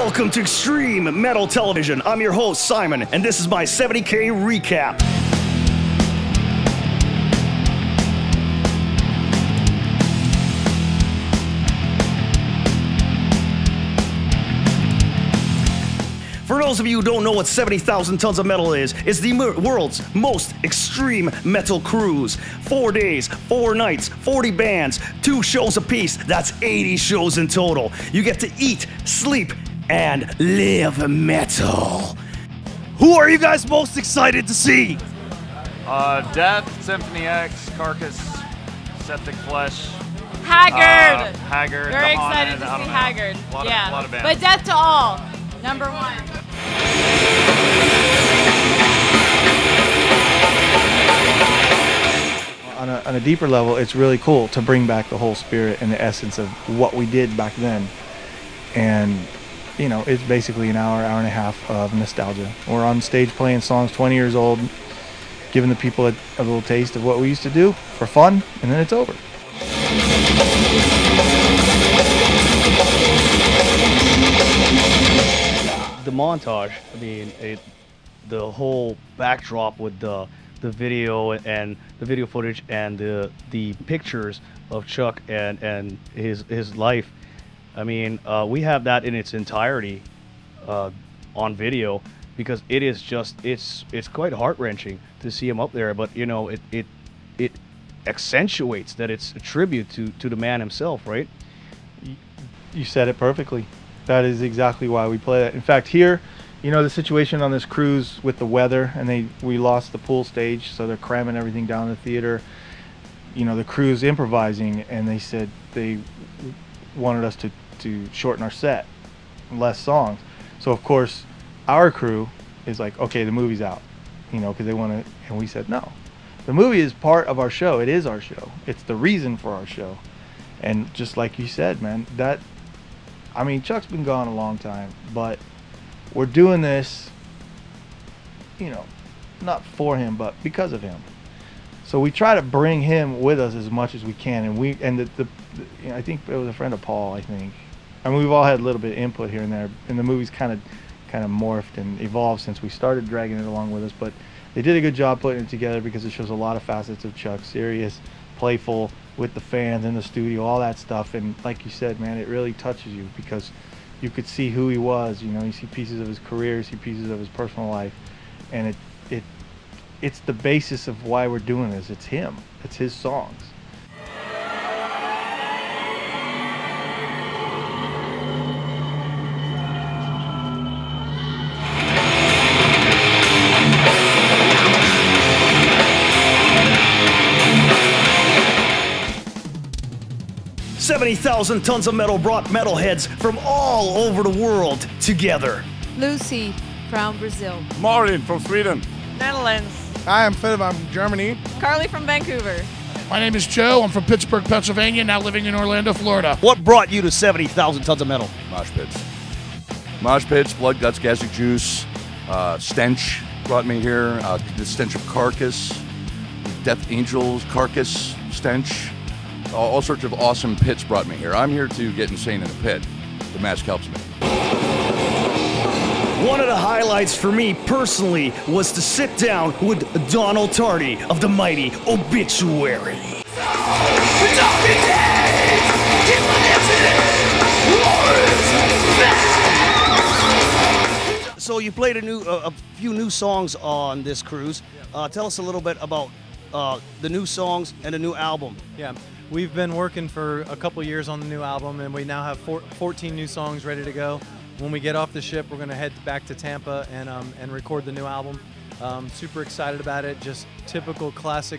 Welcome to Extreme Metal Television. I'm your host, Simon, and this is my 70K recap. For those of you who don't know what 70,000 Tons of Metal is, it's the world's most extreme metal cruise. 4 days, 4 nights, 40 bands, 2 shows apiece. That's 80 shows in total. You get to eat, sleep, and live metal. Who are you guys most excited to see? Death, Symphony X, Carcass, Septic Flesh. Haggard. Haggard. Very excited to see Haggard. A lot of bands. But Death to All, #1. On a deeper level, it's really cool to bring back the whole spirit and the essence of what we did back then. And, you know, it's basically an hour and a half of nostalgia. We're on stage playing songs 20 years old, giving the people a little taste of what we used to do for fun, and then it's over. The montage, I mean, the whole backdrop with the video and the video footage and the pictures of Chuck and his life. I mean, we have that in its entirety on video, because it is just it's quite heart-wrenching to see him up there. But you know, it accentuates that it's a tribute to the man himself, right? You said it perfectly. That is exactly why we play that. In fact, here, you know, the situation on this cruise with the weather, and we lost the pool stage, so they're cramming everything down the theater. You know, the crew's improvising, and they said they wanted us to shorten our set, less songs. So of course, our crew is like, okay, the movie's out, you know, because they want to, and we said no. The movie is part of our show. It is our show. It's the reason for our show. And just like you said, man, I mean, Chuck's been gone a long time, but we're doing this, you know, not for him, but because of him. So we try to bring him with us as much as we can, and you know, I think it was a friend of Paul. I mean, we've all had a little bit of input here and there, and the movie's kind of morphed and evolved since we started dragging it along with us. But they did a good job putting it together, because it shows a lot of facets of Chuck: serious, playful, with the fans in the studio, all that stuff. And like you said, man, it really touches you, because you could see who he was. You know, you see pieces of his career, you see pieces of his personal life, and it's the basis of why we're doing this. It's him. It's his songs. $70,000 Tons of Metal brought metalheads from all over the world together. Lucy from Brazil. Marin from Sweden. Netherlands. Hi, I'm Philip. I'm from Germany. Carly from Vancouver. My name is Joe. I'm from Pittsburgh, Pennsylvania, now living in Orlando, Florida. What brought you to 70,000 Tons of Metal? Mosh pits. Mosh pits, blood, guts, gastric juice, stench brought me here. The stench of Carcass, Death Angels, Carcass, stench. All sorts of awesome pits brought me here. I'm here to get insane in a pit. The mask helps me. One of the highlights for me personally was to sit down with Donald Tardy of the mighty Obituary. So you played a few new songs on this cruise. Tell us a little bit about the new songs and the new album. Yeah, we've been working for a couple years on the new album, and we now have 14 new songs ready to go. When we get off the ship, we're going to head back to Tampa and record the new album. Super excited about it. Just typical classic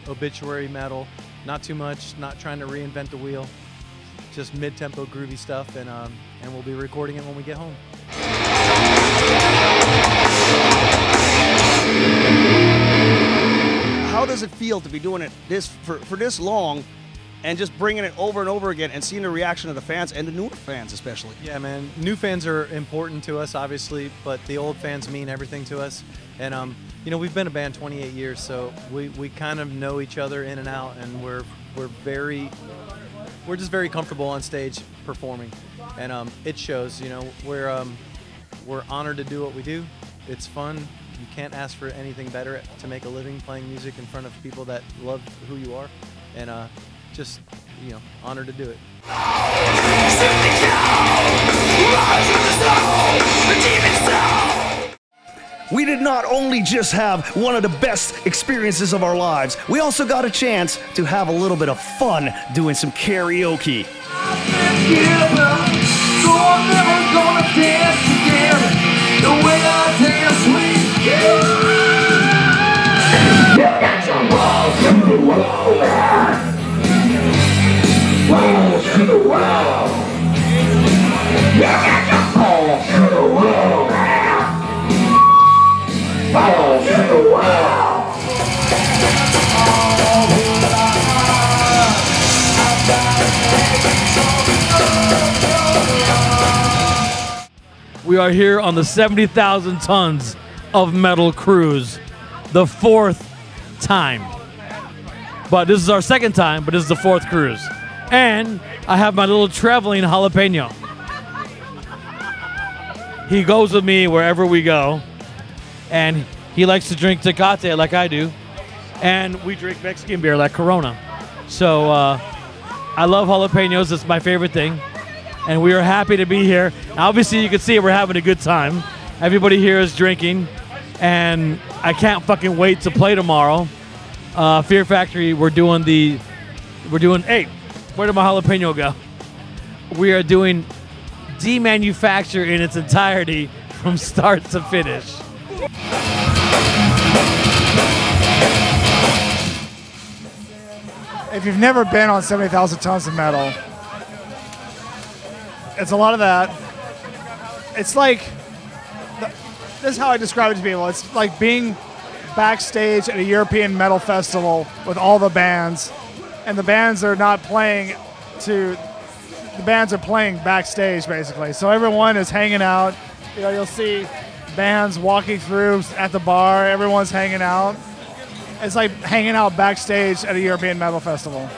Obituary metal. Not too much, not trying to reinvent the wheel. Just mid-tempo groovy stuff, and we'll be recording it when we get home. How does it feel to be doing it for this long, and just bringing it over and over again and seeing the reaction of the fans and the newer fans especially? Yeah, man, new fans are important to us, obviously, but the old fans mean everything to us. And you know, we've been a band 28 years, so we kind of know each other in and out, and we're just very comfortable on stage performing. and it shows. You know, we're honored to do what we do. It's fun. You can't ask for anything better to make a living playing music in front of people that love who you are, and just, you know, honored to do it. We did not only just have one of the best experiences of our lives, we also got a chance to have a little bit of fun doing some karaoke. We are here on the 70,000 tons of metal cruise, the 4th time. But this is our 2nd time, but this is the 4th cruise. And I have my little traveling jalapeno. He goes with me wherever we go, and he likes to drink Tecate like I do, and we drink Mexican beer like Corona. So I love jalapenos. It's my favorite thing. And we are happy to be here. Obviously, you can see we're having a good time. Everybody here is drinking, and I can't fucking wait to play tomorrow. Fear Factory, hey, where did my jalapeno go? We are doing Demanufacture in its entirety from start to finish. If you've never been on 70,000 tons of metal, it's a lot of that. It's like, this is how I describe it to people. It's like being backstage at a European metal festival with all the bands, and the bands are not playing the bands are playing backstage basically. So everyone is hanging out. You know, you'll see bands walking through at the bar. Everyone's hanging out. It's like hanging out backstage at a European metal festival.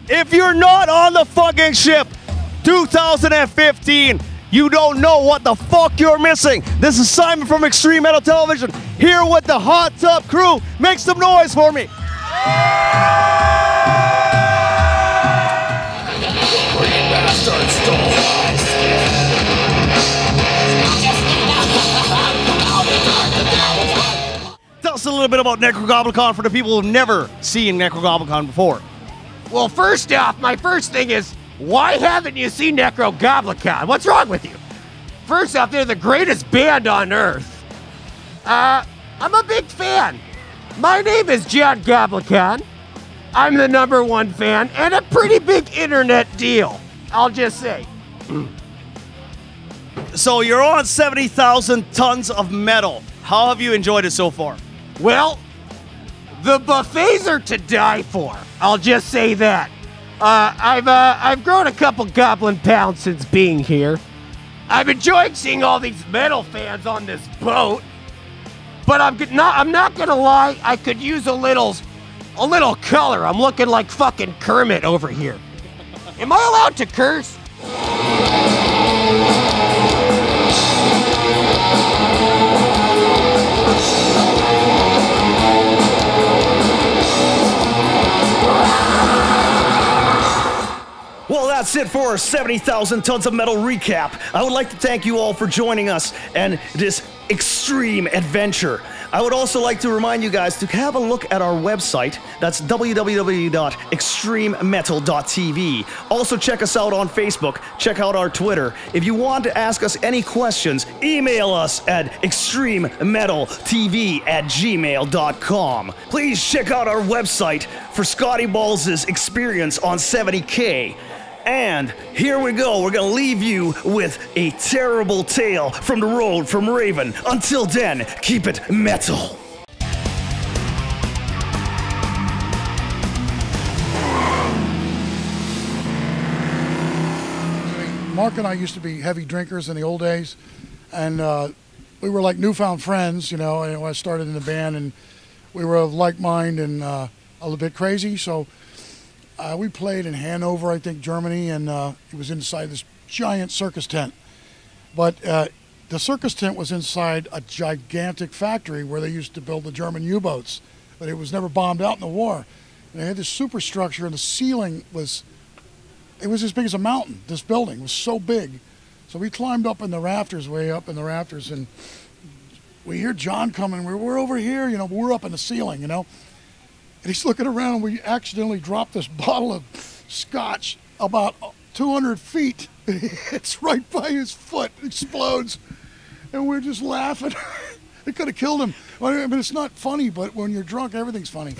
If you're not on the fucking ship 2015, you don't know what the fuck you're missing. This is Simon from Extreme Metal Television, here with the Hot Tub crew. Make some noise for me. Tell us a little bit about Necrogoblicon for the people who've never seen Necrogoblicon before. Well, first off, my first thing is, why haven't you seen Necrogoblicon? What's wrong with you? First off, they're the greatest band on earth. I'm a big fan. My name is John Goblicon. I'm the #1 fan and a pretty big internet deal, I'll just say. So you're on 70,000 tons of metal. How have you enjoyed it so far? Well, the buffets are to die for. I'll just say that. I've grown a couple goblin pounds since being here. I've enjoyed seeing all these metal fans on this boat, but I'm not gonna lie. I could use a little color. I'm looking like fucking Kermit over here. Am I allowed to curse? Well, that's it for our 70,000 tons of metal recap. I would like to thank you all for joining us and this extreme adventure. I would also like to remind you guys to have a look at our website. That's www.extrememetal.tv. Also check us out on Facebook. Check out our Twitter. If you want to ask us any questions, email us at extrememetaltv@gmail.com. Please check out our website for Scotty Balls' experience on 70K. And here we go. We're going to leave you with a terrible tale from the road from Raven. Until then, keep it metal. Mark and I used to be heavy drinkers in the old days, and we were like newfound friends, you know. And I started in the band, and we were of like mind and a little bit crazy. So we played in Hanover, I think, Germany, and it was inside this giant circus tent. But the circus tent was inside a gigantic factory where they used to build the German U-boats, but it was never bombed out in the war. And they had this superstructure, and the ceiling was as big as a mountain. This building was so big. So we climbed up in the rafters, way up in the rafters, and we hear John coming. We're over here, you know, we're up in the ceiling, you know. And he's looking around, and we accidentally dropped this bottle of scotch about 200 feet. It's right by his foot, it explodes. And we're just laughing. It could have killed him. I mean, it's not funny, but when you're drunk, everything's funny.